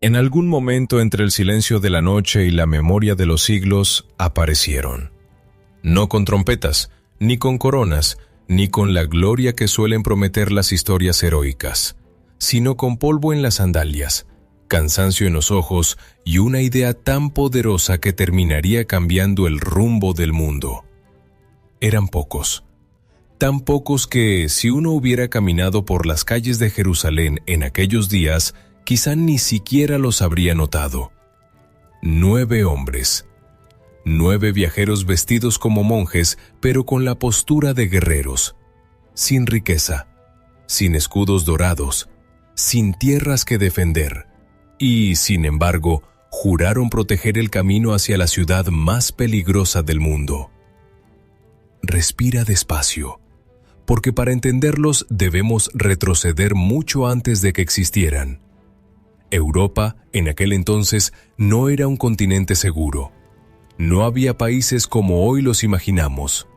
En algún momento entre el silencio de la noche y la memoria de los siglos aparecieron. No con trompetas, ni con coronas, ni con la gloria que suelen prometer las historias heroicas, sino con polvo en las sandalias, cansancio en los ojos y una idea tan poderosa que terminaría cambiando el rumbo del mundo. Eran pocos, tan pocos que, si uno hubiera caminado por las calles de Jerusalén en aquellos días, quizá ni siquiera los habría notado. 9 hombres. 9 viajeros vestidos como monjes, pero con la postura de guerreros. Sin riqueza, sin escudos dorados, sin tierras que defender. Y, sin embargo, juraron proteger el camino hacia la ciudad más peligrosa del mundo. Respira despacio, porque para entenderlos debemos retroceder mucho antes de que existieran. Europa, en aquel entonces, no era un continente seguro. No había países como hoy los imaginamos.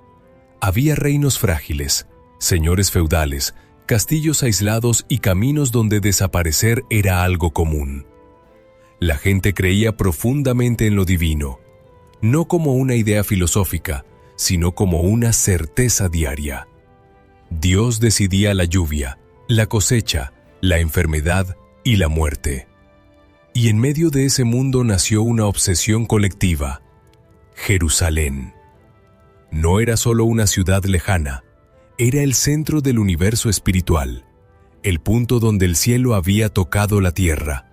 Había reinos frágiles, señores feudales, castillos aislados y caminos donde desaparecer era algo común. La gente creía profundamente en lo divino, no como una idea filosófica, sino como una certeza diaria. Dios decidía la lluvia, la cosecha, la enfermedad y la muerte. Y en medio de ese mundo nació una obsesión colectiva: Jerusalén. No era solo una ciudad lejana, era el centro del universo espiritual, el punto donde el cielo había tocado la tierra.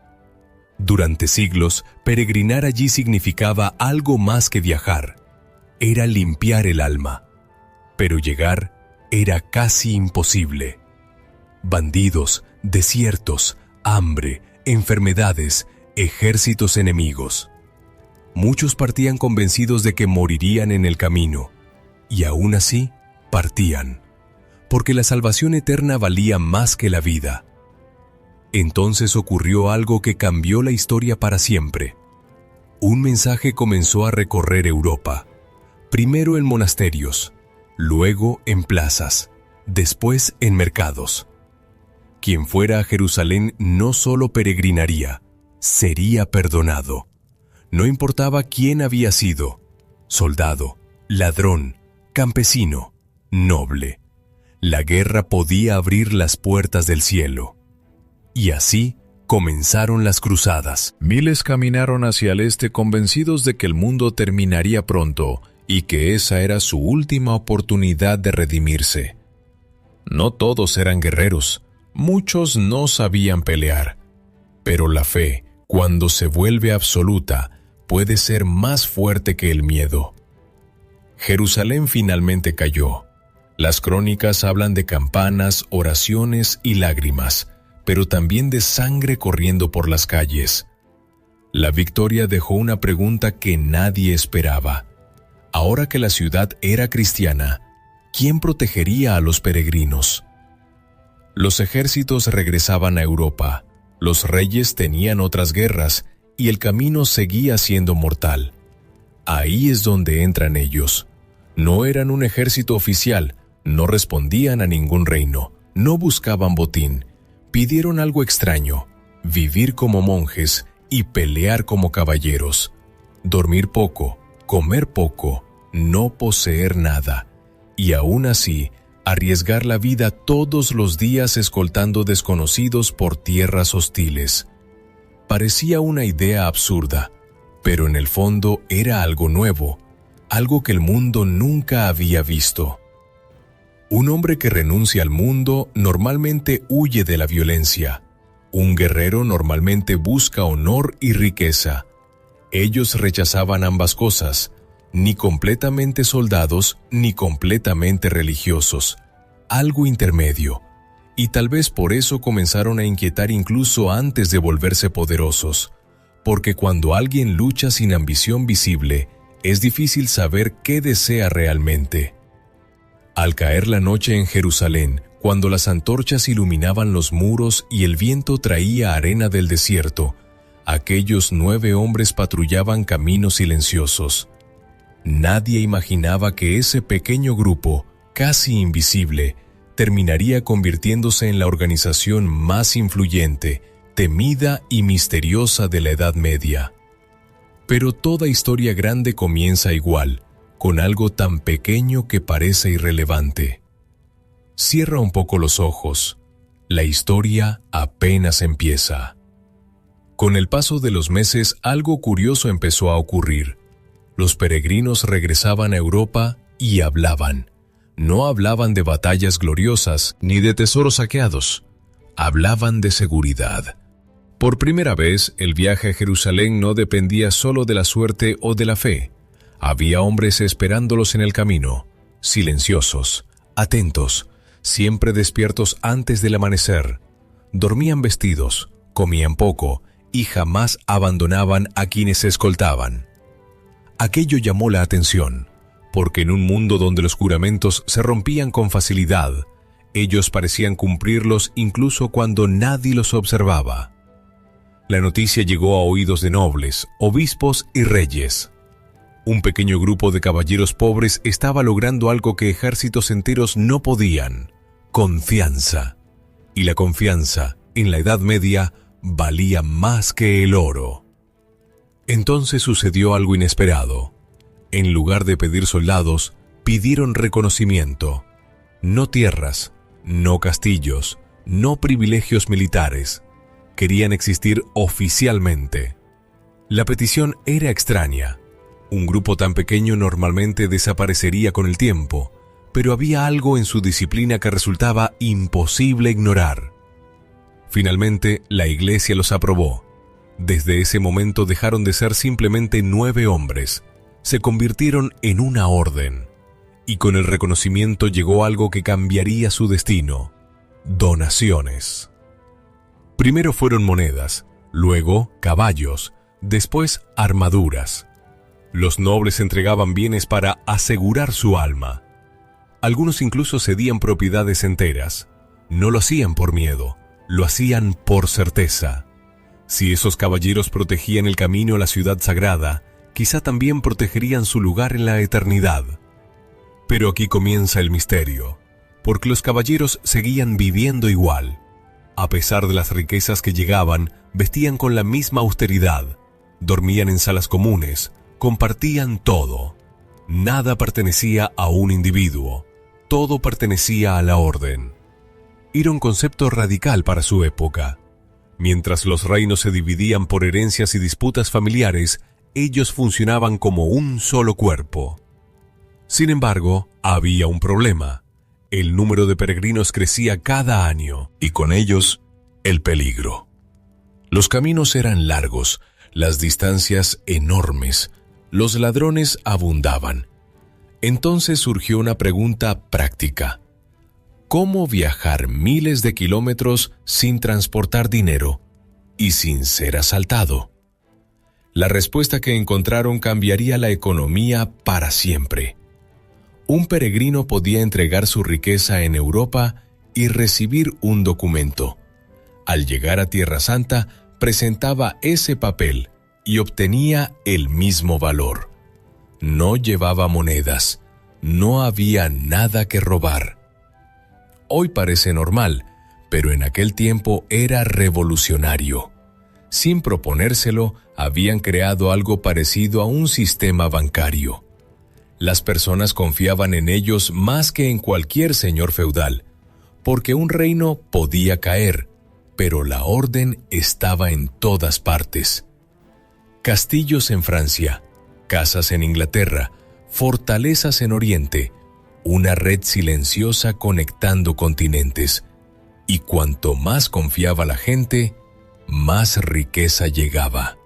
Durante siglos, peregrinar allí significaba algo más que viajar. Era limpiar el alma. Pero llegar era casi imposible. Bandidos, desiertos, hambre, enfermedades, ejércitos enemigos. Muchos partían convencidos de que morirían en el camino, y aún así partían, porque la salvación eterna valía más que la vida. Entonces ocurrió algo que cambió la historia para siempre. Un mensaje comenzó a recorrer Europa, primero en monasterios, luego en plazas, después en mercados. Quien fuera a Jerusalén no solo peregrinaría, sería perdonado. No importaba quién había sido: soldado, ladrón, campesino, noble. La guerra podía abrir las puertas del cielo. Y así comenzaron las cruzadas. Miles caminaron hacia el este convencidos de que el mundo terminaría pronto y que esa era su última oportunidad de redimirse. No todos eran guerreros, muchos no sabían pelear, pero la fe, cuando se vuelve absoluta, puede ser más fuerte que el miedo. Jerusalén finalmente cayó. Las crónicas hablan de campanas, oraciones y lágrimas, pero también de sangre corriendo por las calles. La victoria dejó una pregunta que nadie esperaba. Ahora que la ciudad era cristiana, ¿quién protegería a los peregrinos? Los ejércitos regresaban a Europa, los reyes tenían otras guerras y el camino seguía siendo mortal. Ahí es donde entran ellos. No eran un ejército oficial, no respondían a ningún reino, no buscaban botín. Pidieron algo extraño: vivir como monjes y pelear como caballeros. Dormir poco, comer poco, no poseer nada. Y aún así, arriesgar la vida todos los días escoltando desconocidos por tierras hostiles. Parecía una idea absurda, pero en el fondo era algo nuevo, algo que el mundo nunca había visto. Un hombre que renuncia al mundo normalmente huye de la violencia. Un guerrero normalmente busca honor y riqueza. Ellos rechazaban ambas cosas, ni completamente soldados ni completamente religiosos, algo intermedio, y tal vez por eso comenzaron a inquietar incluso antes de volverse poderosos, porque cuando alguien lucha sin ambición visible, es difícil saber qué desea realmente. Al caer la noche en Jerusalén, cuando las antorchas iluminaban los muros y el viento traía arena del desierto, aquellos 9 hombres patrullaban caminos silenciosos. Nadie imaginaba que ese pequeño grupo, casi invisible, terminaría convirtiéndose en la organización más influyente, temida y misteriosa de la Edad Media. Pero toda historia grande comienza igual, con algo tan pequeño que parece irrelevante. Cierra un poco los ojos. La historia apenas empieza. Con el paso de los meses, algo curioso empezó a ocurrir. Los peregrinos regresaban a Europa y hablaban. No hablaban de batallas gloriosas ni de tesoros saqueados. Hablaban de seguridad. Por primera vez, el viaje a Jerusalén no dependía solo de la suerte o de la fe. Había hombres esperándolos en el camino, silenciosos, atentos, siempre despiertos antes del amanecer. Dormían vestidos, comían poco y jamás abandonaban a quienes se escoltaban. Aquello llamó la atención, porque en un mundo donde los juramentos se rompían con facilidad, ellos parecían cumplirlos incluso cuando nadie los observaba. La noticia llegó a oídos de nobles, obispos y reyes. Un pequeño grupo de caballeros pobres estaba logrando algo que ejércitos enteros no podían: confianza. Y la confianza, en la Edad Media, valía más que el oro. Entonces sucedió algo inesperado. En lugar de pedir soldados, pidieron reconocimiento. No tierras, no castillos, no privilegios militares. Querían existir oficialmente. La petición era extraña. Un grupo tan pequeño normalmente desaparecería con el tiempo, pero había algo en su disciplina que resultaba imposible ignorar. Finalmente, la Iglesia los aprobó. Desde ese momento dejaron de ser simplemente 9 hombres. Se convirtieron en una orden. Y con el reconocimiento llegó algo que cambiaría su destino: donaciones. Primero fueron monedas, luego caballos, después armaduras. Los nobles entregaban bienes para asegurar su alma. Algunos incluso cedían propiedades enteras. No lo hacían por miedo, lo hacían por certeza. Si esos caballeros protegían el camino a la ciudad sagrada, quizá también protegerían su lugar en la eternidad. Pero aquí comienza el misterio, porque los caballeros seguían viviendo igual. A pesar de las riquezas que llegaban, vestían con la misma austeridad, dormían en salas comunes, compartían todo. Nada pertenecía a un individuo, todo pertenecía a la orden. Era un concepto radical para su época. Mientras los reinos se dividían por herencias y disputas familiares, ellos funcionaban como un solo cuerpo. Sin embargo, había un problema. El número de peregrinos crecía cada año, y con ellos, el peligro. Los caminos eran largos, las distancias enormes, los ladrones abundaban. Entonces surgió una pregunta práctica: ¿cómo viajar miles de kilómetros sin transportar dinero y sin ser asaltado? La respuesta que encontraron cambiaría la economía para siempre. Un peregrino podía entregar su riqueza en Europa y recibir un documento. Al llegar a Tierra Santa, presentaba ese papel y obtenía el mismo valor. No llevaba monedas, no había nada que robar. Hoy parece normal, pero en aquel tiempo era revolucionario. Sin proponérselo, habían creado algo parecido a un sistema bancario. Las personas confiaban en ellos más que en cualquier señor feudal, porque un reino podía caer, pero la orden estaba en todas partes. Castillos en Francia, casas en Inglaterra, fortalezas en Oriente, una red silenciosa conectando continentes. Y cuanto más confiaba la gente, más riqueza llegaba.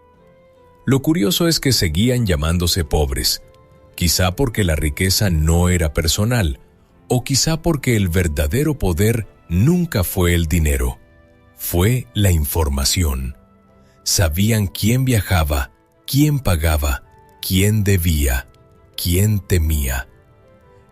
Lo curioso es que seguían llamándose pobres, quizá porque la riqueza no era personal, o quizá porque el verdadero poder nunca fue el dinero, fue la información. Sabían quién viajaba, quién pagaba, quién debía, quién temía.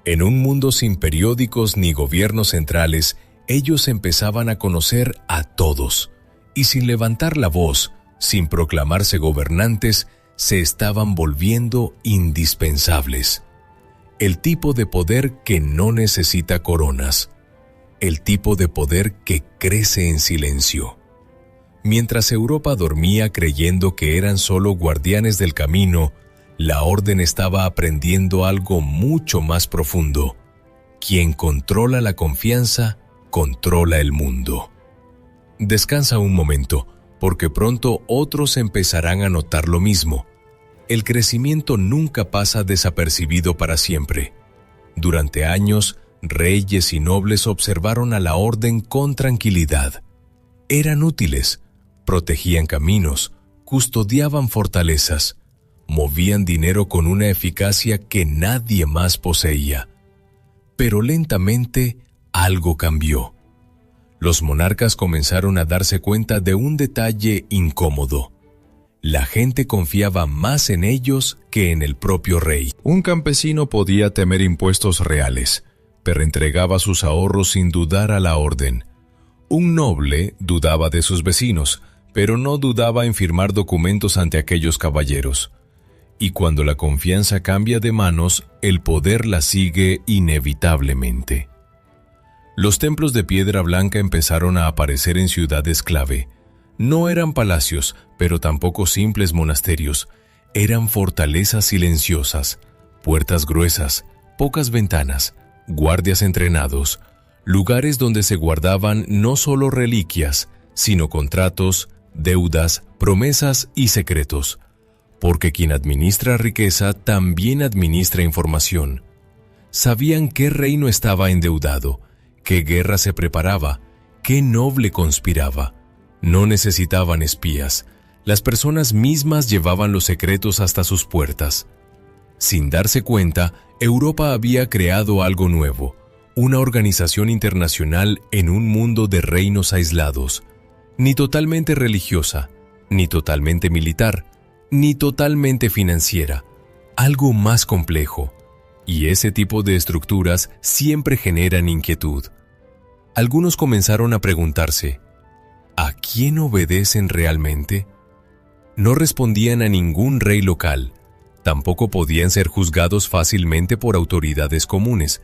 En un mundo sin periódicos ni gobiernos centrales, ellos empezaban a conocer a todos, y sin levantar la voz, sin proclamarse gobernantes, se estaban volviendo indispensables. El tipo de poder que no necesita coronas, el tipo de poder que crece en silencio. Mientras Europa dormía creyendo que eran solo guardianes del camino, la orden estaba aprendiendo algo mucho más profundo. Quien controla la confianza, controla el mundo. Descansa un momento, porque pronto otros empezarán a notar lo mismo. El crecimiento nunca pasa desapercibido para siempre. Durante años, reyes y nobles observaron a la orden con tranquilidad. Eran útiles, protegían caminos, custodiaban fortalezas, movían dinero con una eficacia que nadie más poseía. Pero lentamente algo cambió. Los monarcas comenzaron a darse cuenta de un detalle incómodo. La gente confiaba más en ellos que en el propio rey. Un campesino podía temer impuestos reales, pero entregaba sus ahorros sin dudar a la orden. Un noble dudaba de sus vecinos, pero no dudaba en firmar documentos ante aquellos caballeros. Y cuando la confianza cambia de manos, el poder la sigue inevitablemente. Los templos de piedra blanca empezaron a aparecer en ciudades clave. No eran palacios, pero tampoco simples monasterios. Eran fortalezas silenciosas, puertas gruesas, pocas ventanas, guardias entrenados, lugares donde se guardaban no solo reliquias, sino contratos, deudas, promesas y secretos. Porque quien administra riqueza también administra información. Sabían qué reino estaba endeudado, qué guerra se preparaba, qué noble conspiraba. No necesitaban espías. Las personas mismas llevaban los secretos hasta sus puertas. Sin darse cuenta, Europa había creado algo nuevo, una organización internacional en un mundo de reinos aislados, ni totalmente religiosa, ni totalmente militar, ni totalmente financiera, algo más complejo. Y ese tipo de estructuras siempre generan inquietud. Algunos comenzaron a preguntarse, ¿a quién obedecen realmente? No respondían a ningún rey local. Tampoco podían ser juzgados fácilmente por autoridades comunes.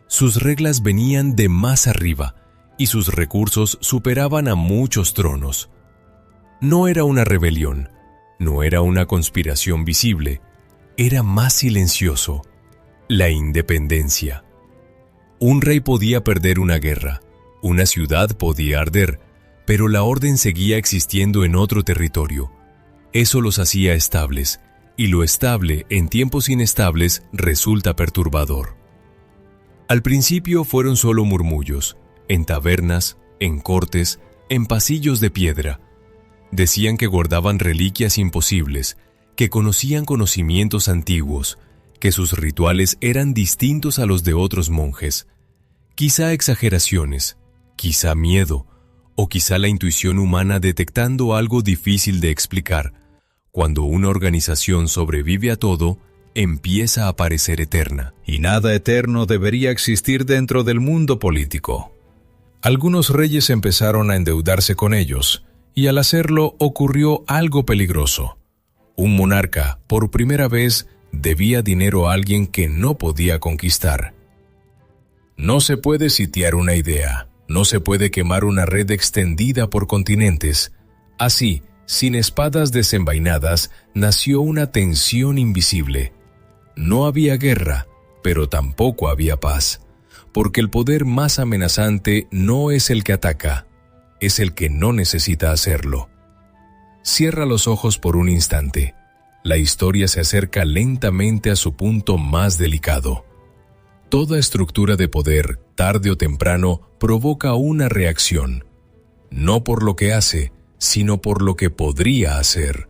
Sus reglas venían de más arriba, y sus recursos superaban a muchos tronos. No era una rebelión, no era una conspiración visible, era más silencioso: la independencia. Un rey podía perder una guerra, una ciudad podía arder, pero la orden seguía existiendo en otro territorio. Eso los hacía estables, y lo estable en tiempos inestables resulta perturbador. Al principio fueron solo murmullos, en tabernas, en cortes, en pasillos de piedra. Decían que guardaban reliquias imposibles, que conocían conocimientos antiguos, que sus rituales eran distintos a los de otros monjes. Quizá exageraciones, quizá miedo, o quizá la intuición humana detectando algo difícil de explicar. Cuando una organización sobrevive a todo, empieza a parecer eterna. Y nada eterno debería existir dentro del mundo político. Algunos reyes empezaron a endeudarse con ellos, y al hacerlo ocurrió algo peligroso. Un monarca, por primera vez, debía dinero a alguien que no podía conquistar. No se puede sitiar una idea, no se puede quemar una red extendida por continentes. Así, sin espadas desenvainadas, nació una tensión invisible. No había guerra, pero tampoco había paz, porque el poder más amenazante no es el que ataca, es el que no necesita hacerlo. Cierra los ojos por un instante. La historia se acerca lentamente a su punto más delicado. Toda estructura de poder, tarde o temprano, provoca una reacción, no por lo que hace, sino por lo que podría hacer.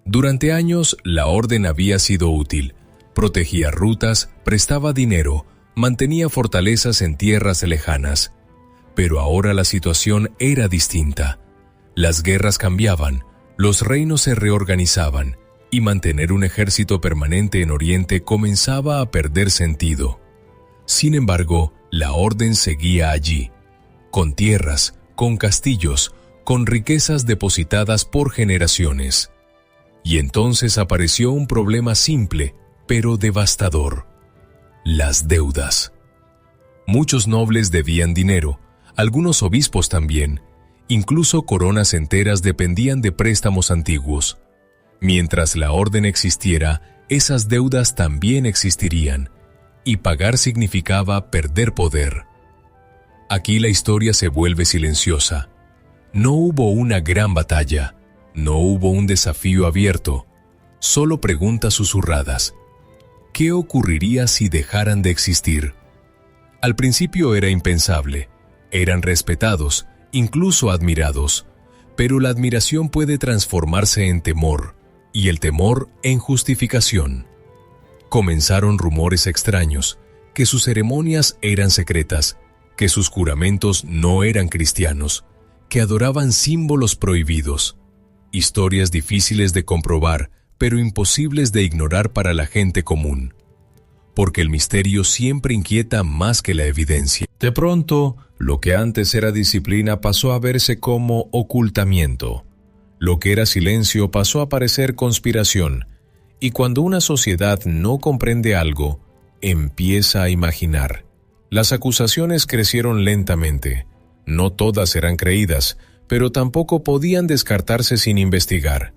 Durante años, la orden había sido útil. Protegía rutas, prestaba dinero, mantenía fortalezas en tierras lejanas. Pero ahora la situación era distinta. Las guerras cambiaban, los reinos se reorganizaban, y mantener un ejército permanente en Oriente comenzaba a perder sentido. Sin embargo, la orden seguía allí, con tierras, con castillos, con riquezas depositadas por generaciones. Y entonces apareció un problema simple, pero devastador: las deudas. Muchos nobles debían dinero, algunos obispos también, Incluso coronas enteras dependían de préstamos antiguos. Mientras la orden existiera, esas deudas también existirían, y pagar significaba perder poder. Aquí la historia se vuelve silenciosa. No hubo una gran batalla, no hubo un desafío abierto, solo preguntas susurradas. ¿Qué ocurriría si dejaran de existir? Al principio era impensable. Eran respetados, incluso admirados, pero la admiración puede transformarse en temor, y el temor en justificación. Comenzaron rumores extraños, que sus ceremonias eran secretas, que sus juramentos no eran cristianos, que adoraban símbolos prohibidos. Historias difíciles de comprobar, pero imposibles de ignorar para la gente común. Porque el misterio siempre inquieta más que la evidencia. De pronto, lo que antes era disciplina pasó a verse como ocultamiento. Lo que era silencio pasó a parecer conspiración. Y cuando una sociedad no comprende algo, empieza a imaginar. Las acusaciones crecieron lentamente. No todas eran creídas, pero tampoco podían descartarse sin investigar.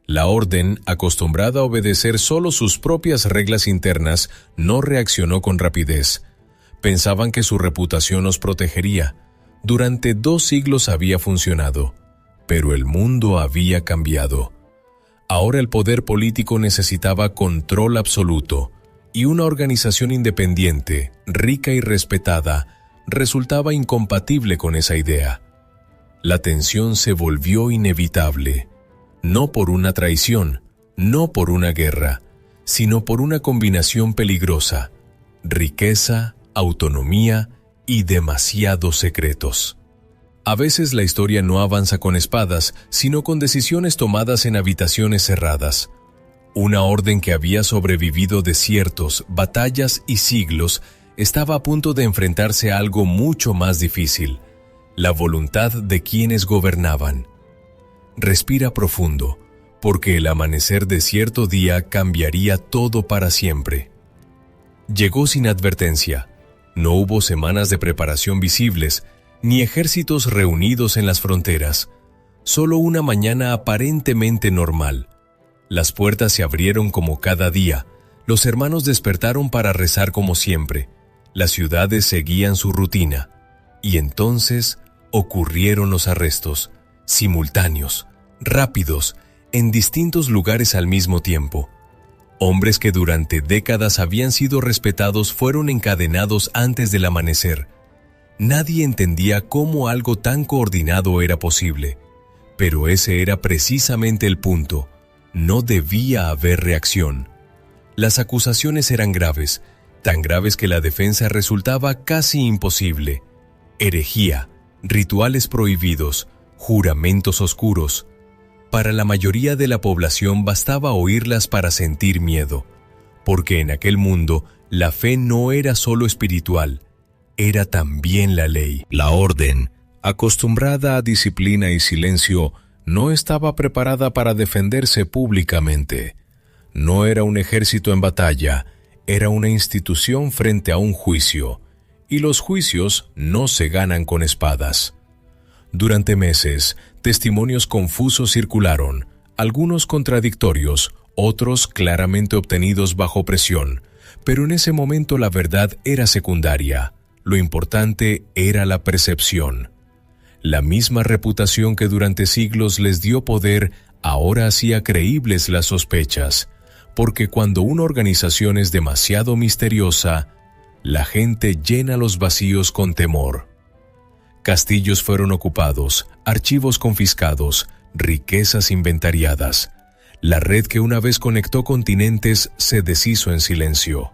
La orden, acostumbrada a obedecer solo sus propias reglas internas, no reaccionó con rapidez. Pensaban que su reputación los protegería. Durante 2 siglos había funcionado, pero el mundo había cambiado. Ahora el poder político necesitaba control absoluto, y una organización independiente, rica y respetada, resultaba incompatible con esa idea. La tensión se volvió inevitable. No por una traición, no por una guerra, sino por una combinación peligrosa: riqueza, autonomía y demasiados secretos. A veces la historia no avanza con espadas, sino con decisiones tomadas en habitaciones cerradas. Una orden que había sobrevivido desiertos, batallas y siglos estaba a punto de enfrentarse a algo mucho más difícil: la voluntad de quienes gobernaban. Respira profundo, porque el amanecer de cierto día cambiaría todo para siempre. Llegó sin advertencia. No hubo semanas de preparación visibles, ni ejércitos reunidos en las fronteras. Solo una mañana aparentemente normal. Las puertas se abrieron como cada día. Los hermanos despertaron para rezar como siempre. Las ciudades seguían su rutina. Y entonces ocurrieron los arrestos. Simultáneos, rápidos, en distintos lugares al mismo tiempo. Hombres que durante décadas habían sido respetados fueron encadenados antes del amanecer. Nadie entendía cómo algo tan coordinado era posible, pero ese era precisamente el punto. No debía haber reacción. Las acusaciones eran graves, tan graves que la defensa resultaba casi imposible. Herejía, rituales prohibidos, juramentos oscuros. Para la mayoría de la población bastaba oírlas para sentir miedo, porque en aquel mundo la fe no era solo espiritual, era también la ley. La orden, acostumbrada a disciplina y silencio, no estaba preparada para defenderse públicamente. No era un ejército en batalla, era una institución frente a un juicio, y los juicios no se ganan con espadas. Durante meses, testimonios confusos circularon, algunos contradictorios, otros claramente obtenidos bajo presión, pero en ese momento la verdad era secundaria. Lo importante era la percepción. La misma reputación que durante siglos les dio poder ahora hacía creíbles las sospechas, porque cuando una organización es demasiado misteriosa, la gente llena los vacíos con temor. Castillos fueron ocupados, archivos confiscados, riquezas inventariadas. La red que una vez conectó continentes se deshizo en silencio.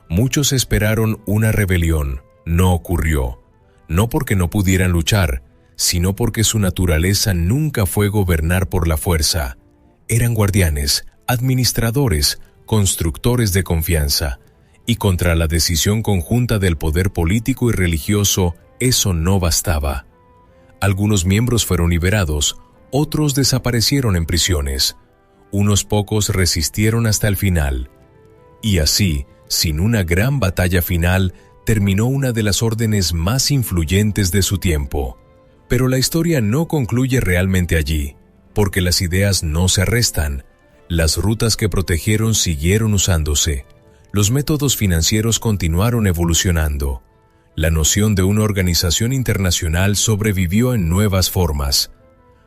Muchos esperaron una rebelión, no ocurrió. No porque no pudieran luchar, sino porque su naturaleza nunca fue gobernar por la fuerza. Eran guardianes, administradores, constructores de confianza. Y contra la decisión conjunta del poder político y religioso, eso no bastaba. Algunos miembros fueron liberados, otros desaparecieron en prisiones. Unos pocos resistieron hasta el final. Y así, sin una gran batalla final, terminó una de las órdenes más influyentes de su tiempo. Pero la historia no concluye realmente allí, porque las ideas no se restan. Las rutas que protegieron siguieron usándose. Los métodos financieros continuaron evolucionando. La noción de una organización internacional sobrevivió en nuevas formas.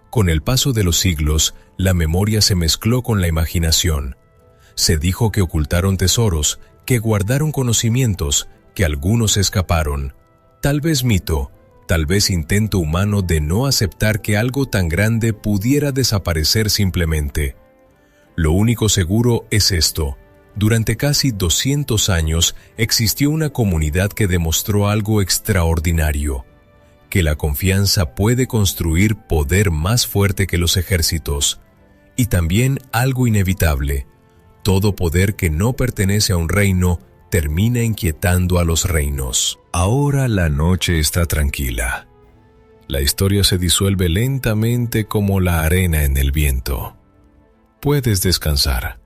Con el paso de los siglos, la memoria se mezcló con la imaginación. Se dijo que ocultaron tesoros, que guardaron conocimientos, que algunos escaparon. Tal vez mito, tal vez intento humano de no aceptar que algo tan grande pudiera desaparecer simplemente. Lo único seguro es esto. Durante casi 200 años existió una comunidad que demostró algo extraordinario, que la confianza puede construir poder más fuerte que los ejércitos, y también algo inevitable. Todo poder que no pertenece a un reino termina inquietando a los reinos. Ahora la noche está tranquila. La historia se disuelve lentamente como la arena en el viento. Puedes descansar.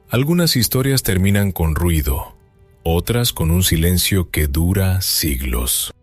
Algunas historias terminan con ruido, otras con un silencio que dura siglos.